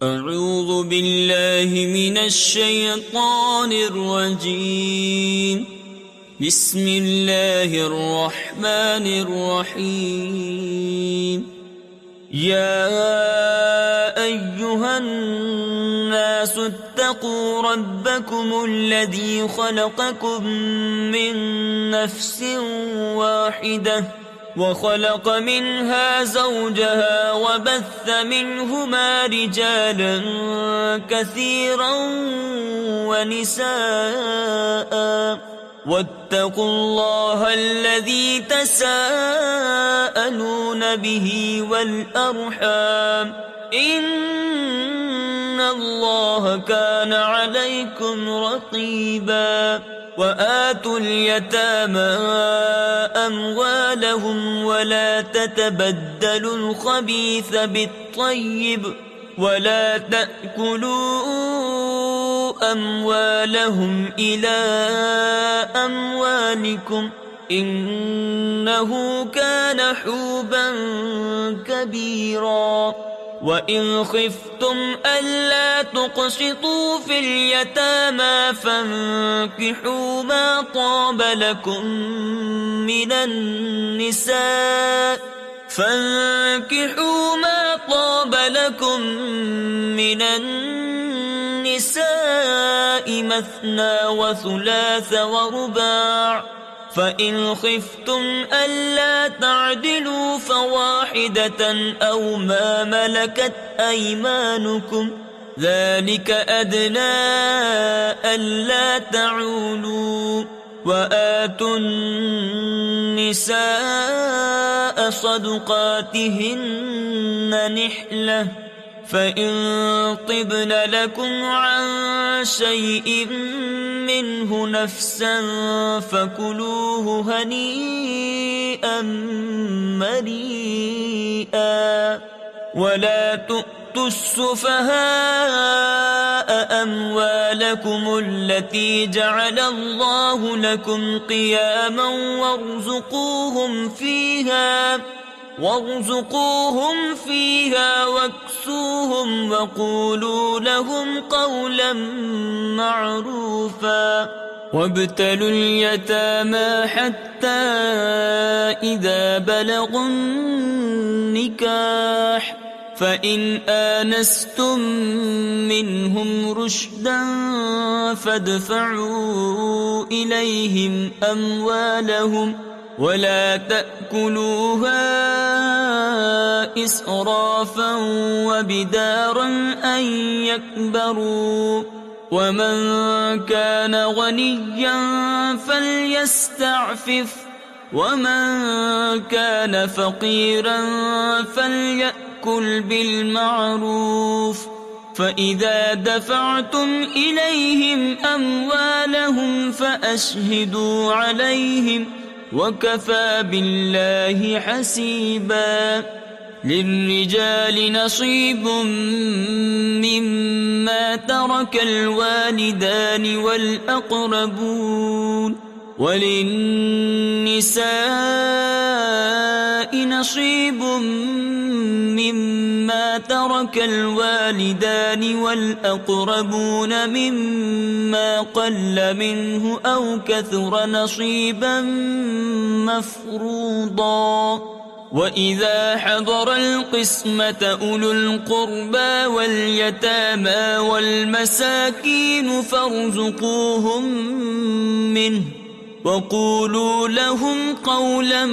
اعوذ باللہ من الشیطان الرجیم بسم اللہ الرحمن الرحیم یا ایہا الناس اتقوا ربکم الذی خلقکم من نفس واحدہ وخلق منها زوجها وبث منهما رجالا كثيرا ونساء واتقوا الله الذي تساءلون به والأرحام إن الله كان عليكم رقيبا وآتوا اليتامى أموالهم ولا تتبدلوا الخبيث بالطيب ولا تأكلوا أموالهم إلى أموالكم إنه كان حوبا كبيرا وَإِنْ خِفْتُمْ أَلَّا تُقْسِطُوا فِي الْيَتَامَى فَانكِحُوا مَا طَابَ لَكُمْ مِنَ النِّسَاءِ مَثْنَى وَثُلَاثَ وَرُبَاعَ فَإِنْ خِفْتُمْ أَلَّا تَعْدِلُوا فَوَاحِدَةً أَوْ مَا مَلَكَتْ أَيْمَانُكُمْ ذَلِكَ أَدْنَى أَلَّا تَعُولُوا وَآتُوا النِّسَاءَ صَدُقَاتِهِنَّ نِحْلَةً فَإِن طِبْنَ لَكُمْ عَن شَيْءٍ مِّنْهُ نَفْسًا فَكُلُوهُ هَنِيئًا مَّرِيئًا وَلَا تُؤْتُوا السُّفَهَاءَ أَمْوَالَكُمُ الَّتِي جَعَلَ اللَّهُ لَكُمْ قِيَامًا وارزقوهم فيها واكسوهم وقولوا لهم قولا معروفا وابتلوا اليتامى حتى إذا بلغوا النكاح فإن آنستم منهم رشدا فادفعوا إليهم أموالهم ولا تأكلوها إسرافا وبدارا أن يكبروا ومن كان غنيا فليستعفف ومن كان فقيرا فليأكل بالمعروف فإذا دفعتم إليهم أموالهم فأشهدوا عليهم وَكَفَى بِاللَّهِ حَسِيبًا لِلرِّجَالِ نَصِيبٌ مِّمَّا تَرَكَ الْوَالِدَانِ وَالْأَقْرَبُونَ وَلِلنِّسَاءِ نَصِيبٌ مِّمَّا تَرَكَ الْوَالِدَانِ وَالْأَقْرَبُونَ مِمَّا قَلَّ مِنْهُ أَوْ كَثُرَ نَصِيبًا مَّفْرُوضًا وَإِذَا حَضَرَ الْقِسْمَةَ أُولُو الْقُرْبَى وَالْيَتَامَى وَالْمَسَاكِينُ فَارْزُقُوهُم مِّنْهُ وَقُولُوا لَهُمْ قَوْلًا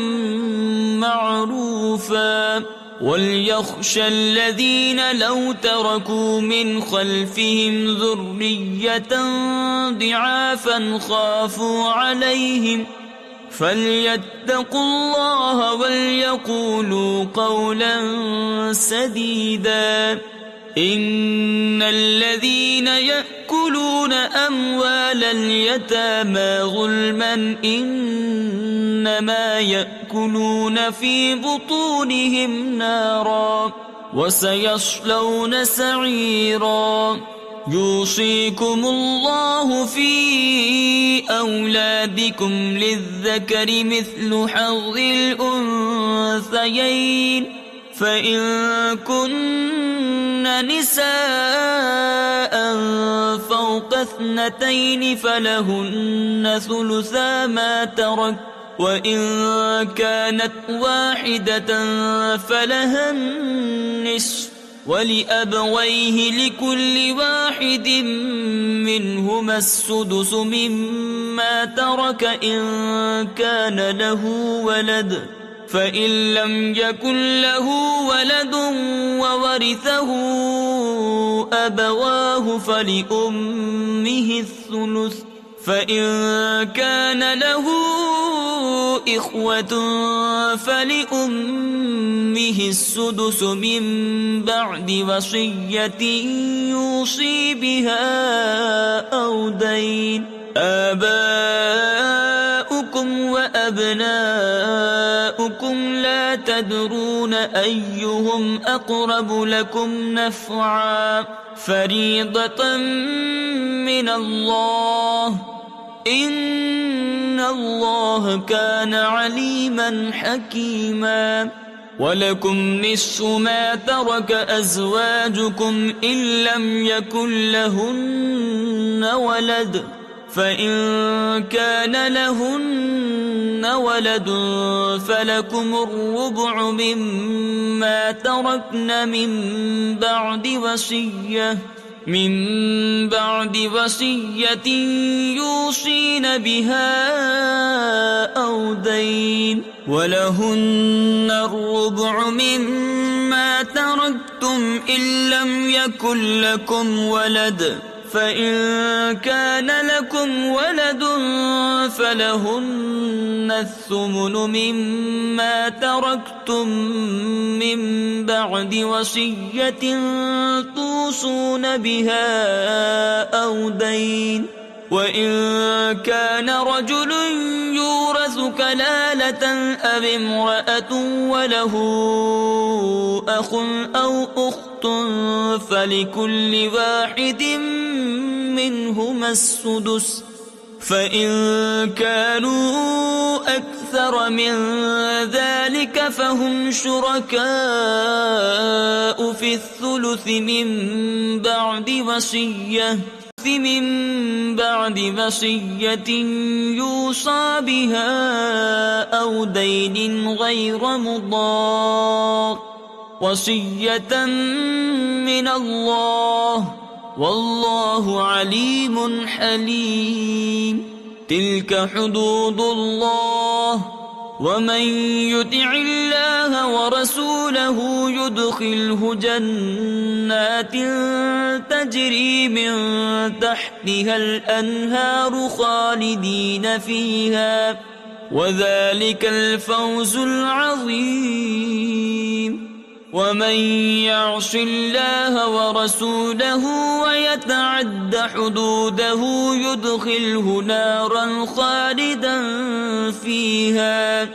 مَّعْرُوفًا وَلْيَخْشَ الَّذِينَ لَوْ تَرَكُوا مِنْ خَلْفِهِمْ ذُرِّيَّةً ضِعَافًا خَافُوا عَلَيْهِمْ فَلْيَتَّقُوا اللَّهَ وَلْيَقُولُوا قَوْلًا سَدِيدًا إِنَّ الَّذِينَ يَأْكُلُونَ أَمْوَالَ الْيَتَامَى ظُلْمًا إِنَّمَا يَأْكُلُونَ فِي بُطُونِهِمْ نَارًا وَسَيَصْلَوْنَ سَعِيرًا يُوصِيكُمُ اللَّهُ فِي أَوْلَادِكُمْ لِلذَّكَرِ مِثْلُ حَظِّ الْأُنثَيَيْنِ فإن كن نساء فوق 2 فلهن ثلثا ما ترك، وإن كانت واحدة فلها النصف، ولأبويه لكل واحد منهما السدس مما ترك إن كان له ولد، فإن لم يكن له ولد وورثه أبواه فلأمه الثلث، فإن كان له إخوة فلأمه السدس من بعد وصية يوصي بها أو دين. آباؤكم وأبناؤكم لا تدرون أيهم أقرب لكم نفعا، فريضة من الله، إن الله كان عليما حكيما. ولكم نصف ما ترك أزواجكم إن لم يكن لهن ولد، فإن كان لهن ولد فلكم الربع مما تركن من بعد وصية يوصين بها أو دين، ولهن الربع مما تركتم إن لم يكن لكم ولد، فإن كان لكم ولد فلهن الثمن مما تركتم من بعد وصية توصون بها أو دين. وإن كان رجل يورث كلالة أو امرأة وله أخ أو أخت فلكل واحد منهما السدس، فإن كانوا أكثر من ذلك فهم شركاء في الثلث من بعد وصية يوصى بها أو دين غير مضار، وصية من الله، والله عليم حليم. تلك حدود الله، ومن يطع الله ورسوله يدخله جنات تجري من تحتها الأنهار خالدين فيها، وذلك الفوز العظيم. ومن يعص الله ورسوله ويتعد حدوده يدخله نارا خالدا فيها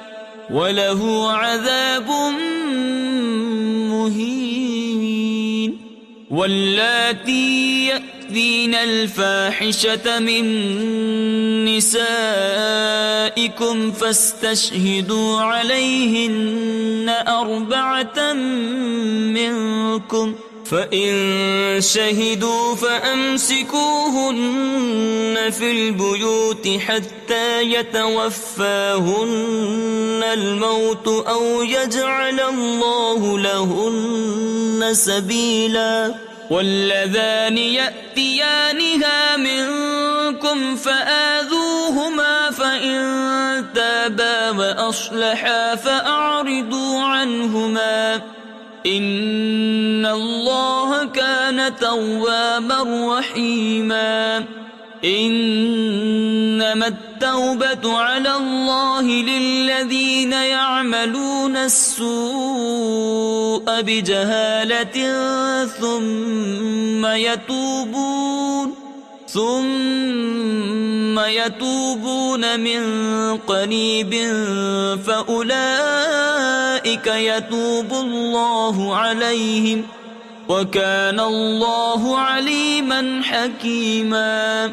وله عذاب مهين. واللاتي يأتين الفاحشة من نسائكم فاستشهدوا عليهن 4 منكم، فإن شهدوا فأمسكوهن في البيوت حتى يتوفاهن الموت أو يجعل الله لهن سبيلا. واللذان يأتيانها منكم فآذوهما، فإن تابا وأصلحا فأعرضوا عنهما، إن الله كان توابا رحيما. إنما التوبة على الله للذين يعملون السوء بجهالة ثم يتوبون من قريب فأولئك يتوب الله عليهم، وكان الله عليما حكيما.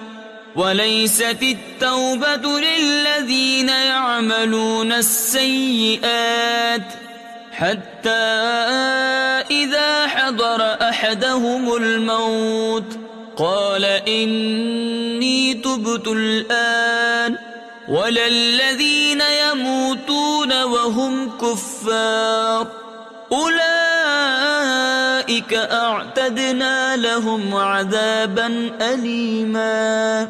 وليست التوبة للذين يعملون السيئات حتى إذا حضر أحدهم الموت قال إني تبت الآن ولا الذين يموتون وهم كفار أولئك أعتدنا لهم عذابا أليما.